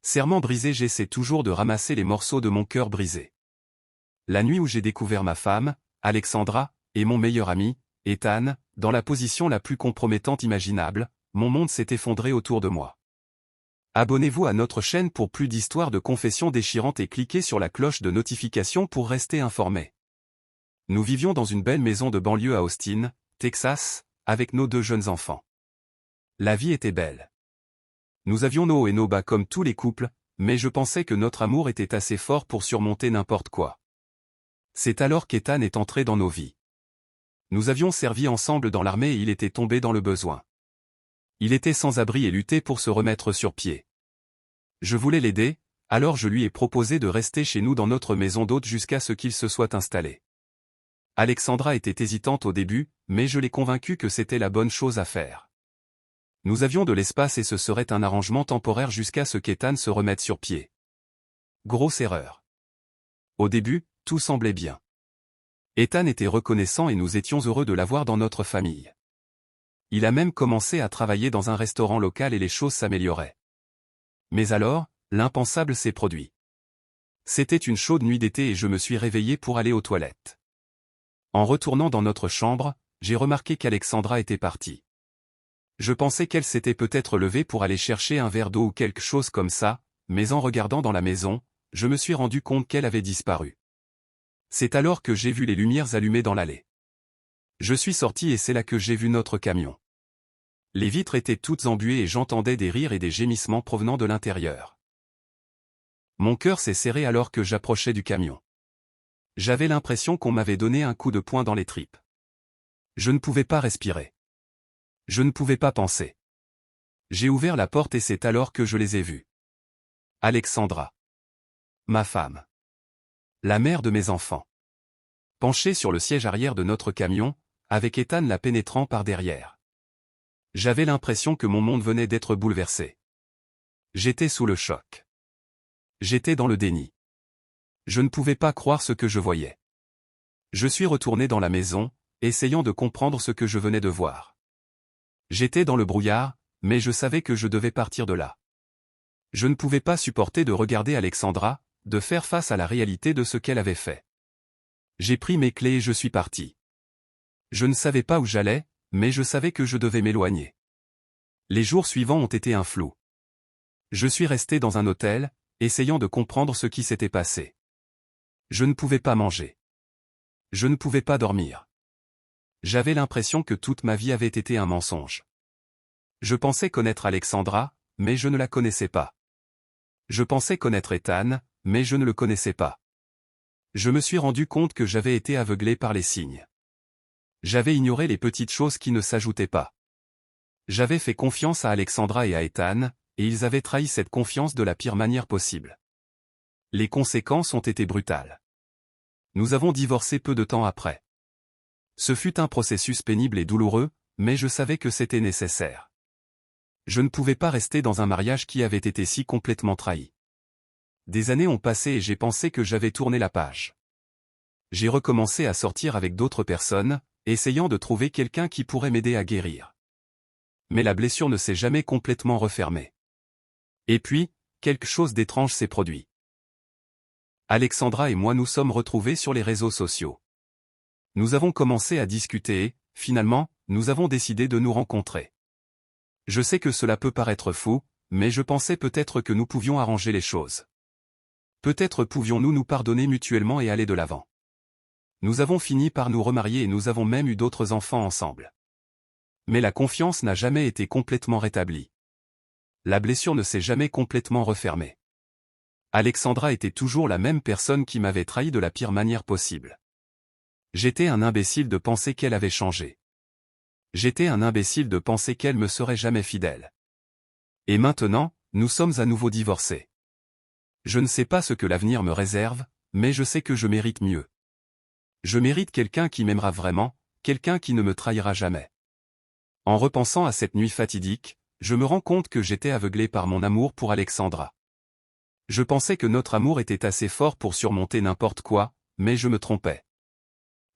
Serment brisé, j'essaie toujours de ramasser les morceaux de mon cœur brisé. La nuit où j'ai découvert ma femme, Alexandra, et mon meilleur ami, Ethan, dans la position la plus compromettante imaginable, mon monde s'est effondré autour de moi. Abonnez-vous à notre chaîne pour plus d'histoires de confessions déchirantes et cliquez sur la cloche de notification pour rester informé. Nous vivions dans une belle maison de banlieue à Austin, Texas, avec nos 2 jeunes enfants. La vie était belle. Nous avions nos hauts et nos bas comme tous les couples, mais je pensais que notre amour était assez fort pour surmonter n'importe quoi. C'est alors qu'Ethan est entré dans nos vies. Nous avions servi ensemble dans l'armée et il était tombé dans le besoin. Il était sans abri et luttait pour se remettre sur pied. Je voulais l'aider, alors je lui ai proposé de rester chez nous dans notre maison d'hôte jusqu'à ce qu'il se soit installé. Alexandra était hésitante au début, mais je l'ai convaincue que c'était la bonne chose à faire. Nous avions de l'espace et ce serait un arrangement temporaire jusqu'à ce qu'Ethan se remette sur pied. Grosse erreur. Au début, tout semblait bien. Ethan était reconnaissant et nous étions heureux de l'avoir dans notre famille. Il a même commencé à travailler dans un restaurant local et les choses s'amélioraient. Mais alors, l'impensable s'est produit. C'était une chaude nuit d'été et je me suis réveillé pour aller aux toilettes. En retournant dans notre chambre, j'ai remarqué qu'Alexandra était partie. Je pensais qu'elle s'était peut-être levée pour aller chercher un verre d'eau ou quelque chose comme ça, mais en regardant dans la maison, je me suis rendu compte qu'elle avait disparu. C'est alors que j'ai vu les lumières allumées dans l'allée. Je suis sorti et c'est là que j'ai vu notre camion. Les vitres étaient toutes embuées et j'entendais des rires et des gémissements provenant de l'intérieur. Mon cœur s'est serré alors que j'approchais du camion. J'avais l'impression qu'on m'avait donné un coup de poing dans les tripes. Je ne pouvais pas respirer. Je ne pouvais pas penser. J'ai ouvert la porte et c'est alors que je les ai vus. Alexandra. Ma femme. La mère de mes enfants. Penchée sur le siège arrière de notre camion, avec Ethan la pénétrant par derrière. J'avais l'impression que mon monde venait d'être bouleversé. J'étais sous le choc. J'étais dans le déni. Je ne pouvais pas croire ce que je voyais. Je suis retourné dans la maison, essayant de comprendre ce que je venais de voir. J'étais dans le brouillard, mais je savais que je devais partir de là. Je ne pouvais pas supporter de regarder Alexandra, de faire face à la réalité de ce qu'elle avait fait. J'ai pris mes clés et je suis parti. Je ne savais pas où j'allais, mais je savais que je devais m'éloigner. Les jours suivants ont été un flou. Je suis resté dans un hôtel, essayant de comprendre ce qui s'était passé. Je ne pouvais pas manger. Je ne pouvais pas dormir. J'avais l'impression que toute ma vie avait été un mensonge. Je pensais connaître Alexandra, mais je ne la connaissais pas. Je pensais connaître Ethan, mais je ne le connaissais pas. Je me suis rendu compte que j'avais été aveuglé par les signes. J'avais ignoré les petites choses qui ne s'ajoutaient pas. J'avais fait confiance à Alexandra et à Ethan, et ils avaient trahi cette confiance de la pire manière possible. Les conséquences ont été brutales. Nous avons divorcé peu de temps après. Ce fut un processus pénible et douloureux, mais je savais que c'était nécessaire. Je ne pouvais pas rester dans un mariage qui avait été si complètement trahi. Des années ont passé et j'ai pensé que j'avais tourné la page. J'ai recommencé à sortir avec d'autres personnes, essayant de trouver quelqu'un qui pourrait m'aider à guérir. Mais la blessure ne s'est jamais complètement refermée. Et puis, quelque chose d'étrange s'est produit. Alexandra et moi nous sommes retrouvés sur les réseaux sociaux. Nous avons commencé à discuter et, finalement, nous avons décidé de nous rencontrer. Je sais que cela peut paraître fou, mais je pensais peut-être que nous pouvions arranger les choses. Peut-être pouvions-nous nous pardonner mutuellement et aller de l'avant. Nous avons fini par nous remarier et nous avons même eu d'autres enfants ensemble. Mais la confiance n'a jamais été complètement rétablie. La blessure ne s'est jamais complètement refermée. Alexandra était toujours la même personne qui m'avait trahi de la pire manière possible. J'étais un imbécile de penser qu'elle avait changé. J'étais un imbécile de penser qu'elle me serait jamais fidèle. Et maintenant, nous sommes à nouveau divorcés. Je ne sais pas ce que l'avenir me réserve, mais je sais que je mérite mieux. Je mérite quelqu'un qui m'aimera vraiment, quelqu'un qui ne me trahira jamais. En repensant à cette nuit fatidique, je me rends compte que j'étais aveuglé par mon amour pour Alexandra. Je pensais que notre amour était assez fort pour surmonter n'importe quoi, mais je me trompais.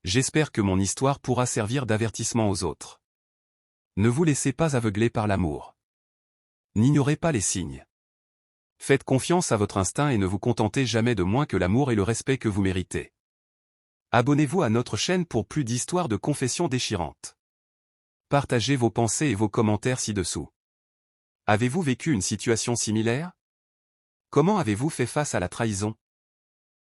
J'espère que mon histoire pourra servir d'avertissement aux autres. Ne vous laissez pas aveugler par l'amour. N'ignorez pas les signes. Faites confiance à votre instinct et ne vous contentez jamais de moins que l'amour et le respect que vous méritez. Abonnez-vous à notre chaîne pour plus d'histoires de confessions déchirantes. Partagez vos pensées et vos commentaires ci-dessous. Avez-vous vécu une situation similaire? Comment avez-vous fait face à la trahison?